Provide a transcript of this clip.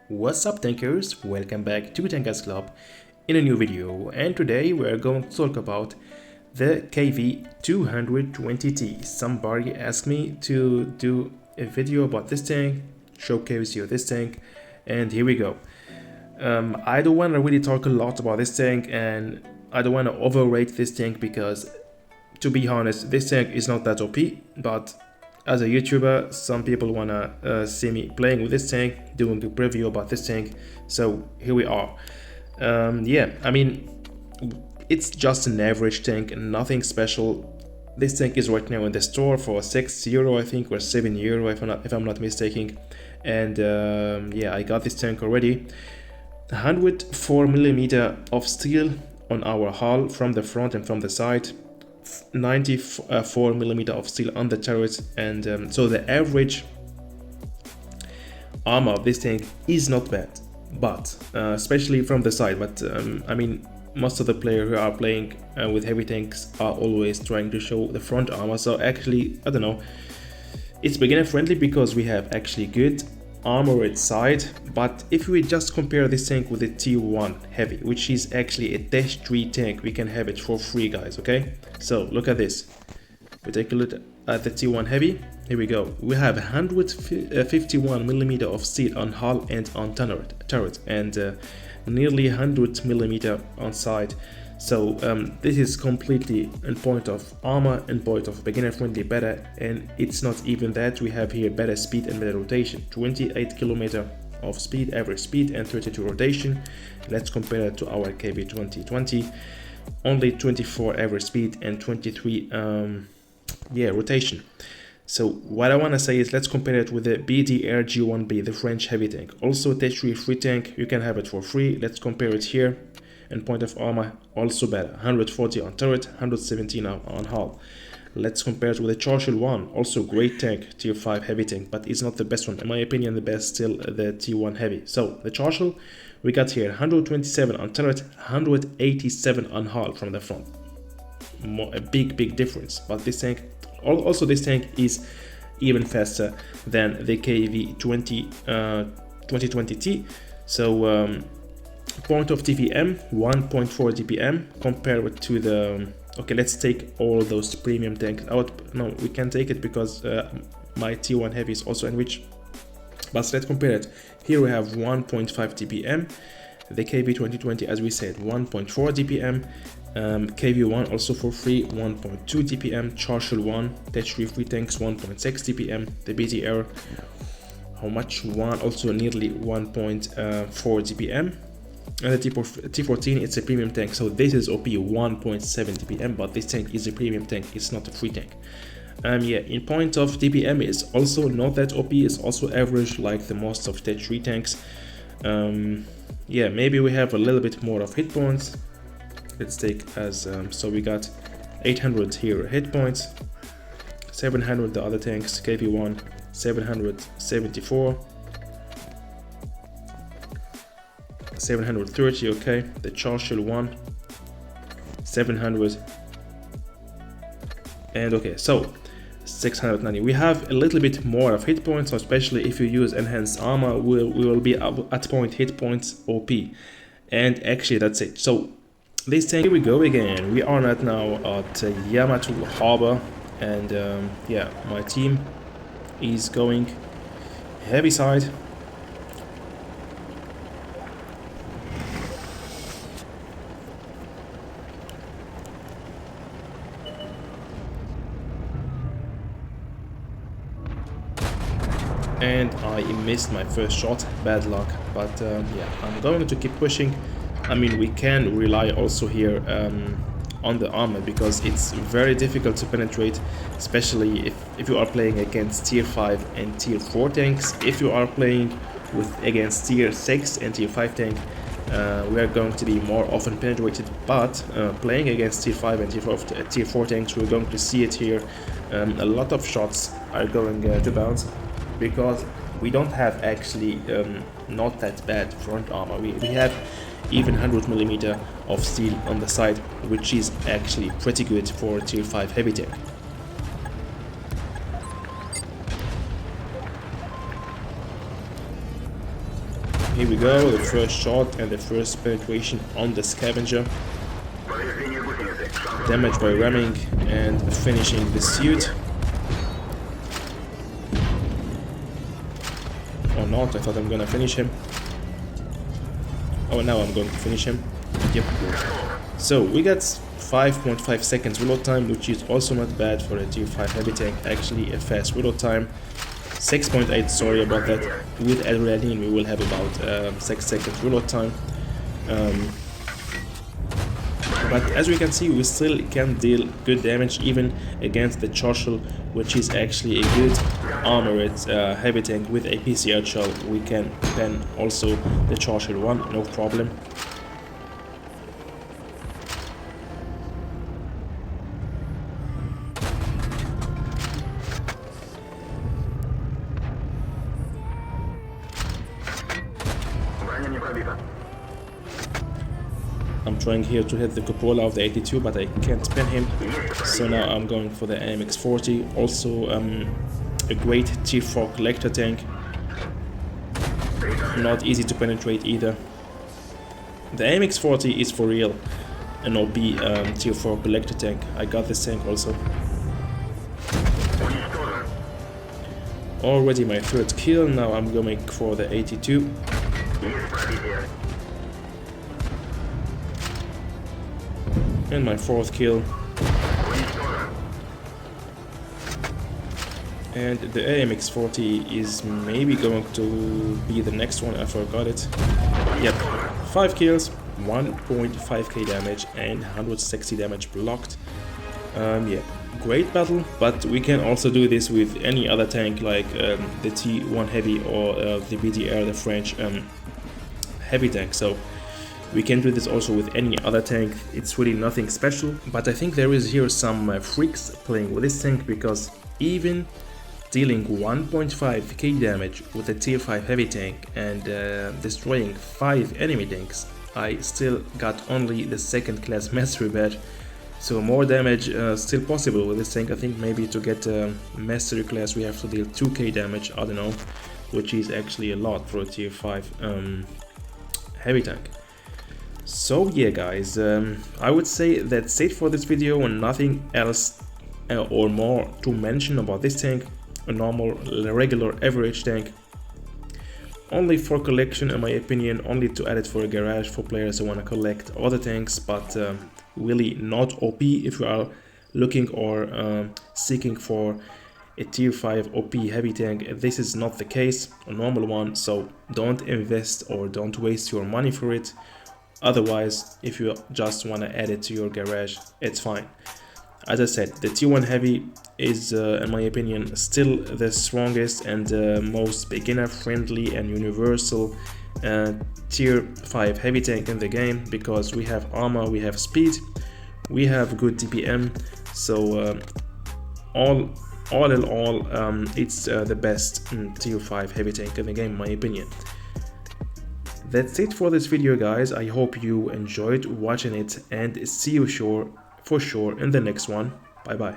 What's up tankers, welcome back to Tankers Club in a new video, and today we're going to talk about the KV-220T. Somebody asked me to do a video about this tank, showcase you this tank, and here we go. I don't want to really talk a lot about this tank, and I don't want to overrate this tank because, to be honest, this tank is not that OP, but as a YouTuber, some people wanna see me playing with this tank, doing a preview about this tank, so here we are. Yeah, I mean, it's just an average tank, nothing special. This tank is right now in the store for €6, I think, or €7 if I'm not mistaken. And yeah, I got this tank already. 104mm of steel on our hull from the front and from the side. 94mm of steel on the turret, and so the average armor of this tank is not bad, but especially from the side. But I mean, most of the players who are playing with heavy tanks are always trying to show the front armor, so actually, I don't know, it's beginner friendly because we have actually good armored side. But if we just compare this tank with the T1 heavy, which is actually a dash 3 tank, we can have it for free, guys. Okay, so look at this. We take a look at the T1 heavy. Here we go. We have 151mm of steel on hull and on turret, and nearly 100mm on side. So this is completely in point of armor, in point of beginner friendly better, and it's not even that. We have here better speed and better rotation. 28km of speed, average speed, and 32 rotation. Let's compare it to our KV-220. Only 24 average speed and 23 rotation. So what I want to say is, let's compare it with the BDRG1B, the French heavy tank. Also dash 3 free tank, you can have it for free. Let's compare it here. And point of armor also better, 140 on turret, 117 on hull. Let's compare it with the Churchill 1, also great tank, tier 5 heavy tank, but it's not the best one. In my opinion, the best still the T1 heavy. So the Churchill, we got here 127 on turret, 187 on hull from the front. A big difference. But this tank, also this tank is even faster than the KV-2020T. So point of DPM 1.4 DPM compared to the, okay, let's take all those premium tanks out. No, we can't take it because my T1 heavy is also enriched, but let's compare it. Here we have 1.5 DPM, the KV-2020, as we said, 1.4 DPM, KV-1 also for free, 1.2 DPM, Churchill 1 dash 3 free tanks, 1.6 DPM, the BTR, how much? One, also nearly 1.4 DPM. And the T14, it's a premium tank, so this is OP 1.7 DPM, but this tank is a premium tank, it's not a free tank. Yeah, in point of DPM is also not that OP, it's also average like the most of dash 3 tanks. Yeah, maybe we have a little bit more of hit points. Let's take as so we got 800 here hit points, 700 the other tanks, KV1 774, 730, okay, the Churchill 1 700, and okay, so 690. We have a little bit more of hit points, so especially if you use enhanced armor, we will be up at point hit points OP. And actually that's it. So this tank, here we go again. We are not now at Yamato Harbor, and yeah, my team is going heavy side. And I missed my first shot, bad luck, but yeah, I'm going to keep pushing. I mean, we can rely also here on the armor because it's very difficult to penetrate, especially if you are playing against tier 5 and tier 4 tanks. If you are playing against tier 6 and tier 5 tank, we are going to be more often penetrated, but playing against tier 5 and tier 4 tanks, we're going to see it here. A lot of shots are going to bounce, because we don't have actually not that bad front armor. We have even 100mm of steel on the side, which is actually pretty good for tier 5 heavy tank. here we go, the first shot and the first penetration on the scavenger. Damage by ramming and finishing the suit. Or not, I thought I'm gonna finish him. Oh, now I'm going to finish him. Yep. So we got 5.5 seconds reload time, which is also not bad for a tier 5 heavy tank. Actually a fast reload time. 6.8, sorry about that. With adrenaline we will have about 6 seconds reload time. But as we can see, we still can deal good damage even against the Churchill, which is actually a good armored heavy tank with a PCR shell. We can pen also the Churchill one, no problem. I'm trying here to hit the cupola of the 82, but I can't pin him. So now I'm going for the AMX-40. Also a great tier 4 collector tank. Not easy to penetrate either. The AMX-40 is for real an OP tier 4 collector tank. I got this tank also. Already my third kill. Now I'm going for the 82. And my fourth kill. And the AMX-40 is maybe going to be the next one. I forgot it. Yep, 5 kills, 1.5k damage and 160 damage blocked. Yeah, great battle, but we can also do this with any other tank like the T1 heavy or the BDR, the French heavy tank. So we can do this also with any other tank. It's really nothing special, but I think there is here some freaks playing with this tank, because even dealing 1.5k damage with a tier 5 heavy tank and destroying 5 enemy tanks, I still got only the second class mastery badge. So more damage still possible with this tank. I think maybe to get mastery class we have to deal 2k damage, I don't know, which is actually a lot for a tier 5 heavy tank. So yeah guys, I would say that's it for this video, and nothing else or more to mention about this tank. A normal, regular, average tank. Only for collection in my opinion, only to add it for a garage for players who want to collect other tanks, but really not OP if you are looking or seeking for a tier 5 OP heavy tank. This is not the case, a normal one, so don't invest or don't waste your money for it. Otherwise, if you just want to add it to your garage, it's fine. As I said, the T1 heavy is in my opinion still the strongest and most beginner friendly and universal tier 5 heavy tank in the game, because we have armor, we have speed, we have good DPM. So all in all, it's the best tier 5 heavy tank in the game in my opinion. That's it for this video guys. I hope you enjoyed watching it, and see you for sure in the next one. Bye bye.